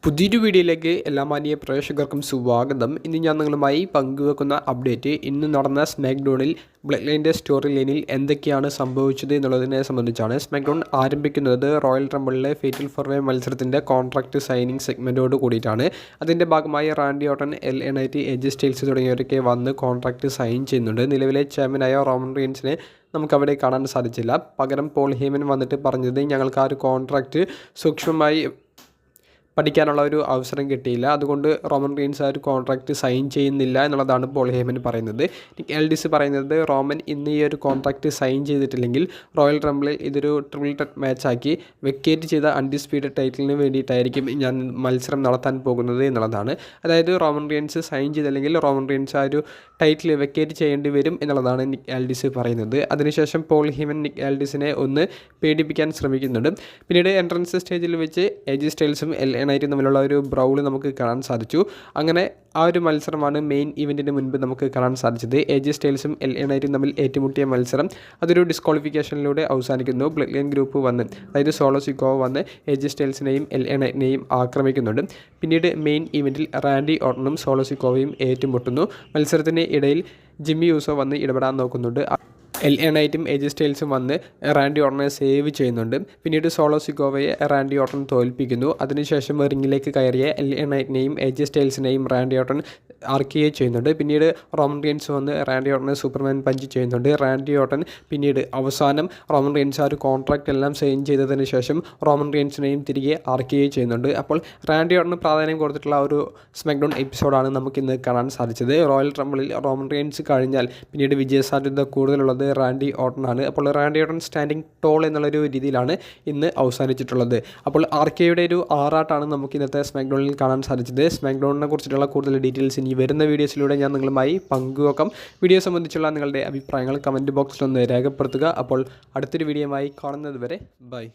പുതിയൊരു വീഡിയോയിലേക്ക് എല്ലാ മാന്യ പ്രേക്ഷകർക്കും സ്വാഗതം. ഇന്ന് ഞാൻ നിങ്ങളുമായി പങ്കുവെക്കുന്ന അപ്ഡേറ്റ് ഇന്ന് നടന്ന സ്മാക്ഡൗണിൽ ബ്ലഡ് ലൈൻ്റെ സ്റ്റോറി ലൈനിൽ എന്തൊക്കെയാണ് സംഭവിച്ചത് എന്നുള്ളതിനെ സംബന്ധിച്ചാണ്. സ്മാക്ഡൗൺ ആരംഭിക്കുന്നത് റോയൽ റംബിളിലെ ഫേറ്റൽ ഫോർവേ മത്സരത്തിൻ്റെ കോൺട്രാക്റ്റ് സൈനിങ് സെഗ്മെൻറ്റോട് കൂടിയിട്ടാണ്. അതിൻ്റെ ഭാഗമായി Randy Orton, LA Knight, AJ Styles തുടങ്ങിയവരൊക്കെ വന്ന് കോൺട്രാക്റ്റ് സൈൻ ചെയ്യുന്നുണ്ട്. നിലവിലെ ചാമ്പ്യനായ റോമൻ റീൻസിനെ നമുക്കവിടെ കാണാൻ സാധിച്ചില്ല. പകരം പോൾ ഹേമൻ വന്നിട്ട് പറഞ്ഞത് ഞങ്ങൾക്ക് ആ ഒരു കോൺട്രാക്റ്റ് സൂക്ഷ്മമായി പഠിക്കാനുള്ള ഒരു അവസരം കിട്ടിയില്ല, അതുകൊണ്ട് റോമൻ റീൻസ് ആ ഒരു കോൺട്രാക്റ്റ് സൈൻ ചെയ്യുന്നില്ല എന്നുള്ളതാണ് പോൾ ഹേമൻ പറയുന്നത്. നിക്ക് എൽഡിസ് പറയുന്നത് റോമൻ ഇന്ന് ഈ ഒരു കോൺട്രാക്റ്റ് സൈൻ ചെയ്തിട്ടില്ലെങ്കിൽ റോയൽ റംബിളിൽ ഇതൊരു ട്രിപ്പിൾ ത്രെറ്റ് മാച്ചാക്കി വെക്കേറ്റ് ചെയ്ത അൺഡിസ്പ്യൂട്ടഡ് ടൈറ്റിലിന് വേണ്ടിയിട്ടായിരിക്കും ഞാൻ മത്സരം നടത്താൻ പോകുന്നത് എന്നുള്ളതാണ്. അതായത് റോമൻ റീൻസ് സൈൻ ചെയ്തില്ലെങ്കിൽ റോമൻ റീൻസ് ആ ഒരു ടൈറ്റിൽ വെക്കേറ്റ് ചെയ്യേണ്ടി വരും എന്നുള്ളതാണ് നിക്ക് എൽഡിസ് പറയുന്നത്. അതിനുശേഷം പോൾ ഹേമൻ നിക്ക് എൽഡിസിനെ ഒന്ന് പേടിപ്പിക്കാൻ ശ്രമിക്കുന്നുണ്ട്. പിന്നീട് എൻട്രൻസ് സ്റ്റേജിൽ വെച്ച് AJ സ്റ്റൈൽസും LA Knight തമ്മിലുള്ള ഒരു ബ്രൗൾ നമുക്ക് കാണാൻ സാധിച്ചു. അങ്ങനെ ആ ഒരു മത്സരമാണ് മെയിൻ ഇവൻറ്റിന് മുൻപ് നമുക്ക് കാണാൻ സാധിച്ചത്. AJ സ്റ്റൈൽസും LA Knight തമ്മിൽ ഏറ്റുമുട്ടിയ മത്സരം അതൊരു ഡിസ്ക്വാളിഫിക്കേഷനിലൂടെ അവസാനിക്കുന്നു. ബ്ലഡ് ലൈൻ ഗ്രൂപ്പ് വന്ന്, അതായത് സോളോ സിക്കോ വന്ന് AJ സ്റ്റൈൽസിനെയും LA Knightനെയും ആക്രമിക്കുന്നുണ്ട്. പിന്നീട് മെയിൻ ഇവൻറ്റിൽ റാൻഡി ഓർട്ടണും സോളോ സിക്കോയും ഏറ്റുമുട്ടുന്നു. മത്സരത്തിന് ഇടയിൽ ജിമ്മി യൂസോ വന്ന് ഇടപെടാൻ നോക്കുന്നുണ്ട്. LA Knightും AJ സ്റ്റൈൽസും വന്ന് റാൻഡി ഓർട്ടനെ സേവ് ചെയ്യുന്നുണ്ട്. പിന്നീട് സോളോ സിക്കോവയെ റാൻഡി ഓർട്ടൺ തോൽപ്പിക്കുന്നു. അതിനുശേഷം റിങ്ങിലേക്ക് കയറിയ LA Knightനെയും AJ സ്റ്റൈൽസിനെയും റാൻഡി ഓർട്ടൺ RKO ചെയ്യുന്നുണ്ട്. പിന്നീട് റോമൻ റീൻസ് വന്ന് റാൻഡി ഓർട്ടനെ സൂപ്പർമാൻ പഞ്ച് ചെയ്യുന്നുണ്ട്. റാൻഡി ഓർട്ടൺ പിന്നീട് അവസാനം റോമൻ റീൻസ് ആ ഒരു കോൺട്രാക്റ്റ് എല്ലാം സൈൻ ചെയ്തതിന് ശേഷം റോമൻ റീൻസിനെയും തിരികെ RKO ചെയ്യുന്നുണ്ട്. അപ്പോൾ റാൻഡി ഓർട്ടന് പ്രാധാന്യം കൊടുത്തിട്ടുള്ള ഒരു സ്മാക്ഡൗൺ എപ്പിസോഡാണ് നമുക്കിന്ന് കാണാൻ സാധിച്ചത്. റോയൽ റംബിളിൽ റോമൻ റീൻസ് കഴിഞ്ഞാൽ പിന്നീട് വിജയസാധ്യത കൂടുതലുള്ളത് റാൻഡി ഓർട്ടനാണ്. അപ്പോൾ റാൻഡി ഓർട്ടൺ സ്റ്റാൻഡിങ് ടോൾ എന്നുള്ളൊരു രീതിയിലാണ് ഇന്ന് അവസാനിച്ചിട്ടുള്ളത്. അപ്പോൾ RKOയുടെ ഒരു ആറാട്ടാണ് നമുക്ക് ഇന്നത്തെ സ്മാക്ഡൗണിൽ കാണാൻ സാധിച്ചത്. സ്മാക്ഡൗണിനെ കുറിച്ചിട്ടുള്ള കൂടുതൽ ഡീറ്റെയിൽസ് ഇനി വരുന്ന വീഡിയോസിലൂടെ ഞാൻ നിങ്ങളുമായി പങ്കുവെക്കാം. വീഡിയോ സംബന്ധിച്ചുള്ള നിങ്ങളുടെ അഭിപ്രായങ്ങൾ കമൻറ്റ് ബോക്സിലൊന്ന് രേഖപ്പെടുത്തുക. അപ്പോൾ അടുത്തൊരു വീഡിയോയുമായി കാണുന്നത് വരെ ബൈ.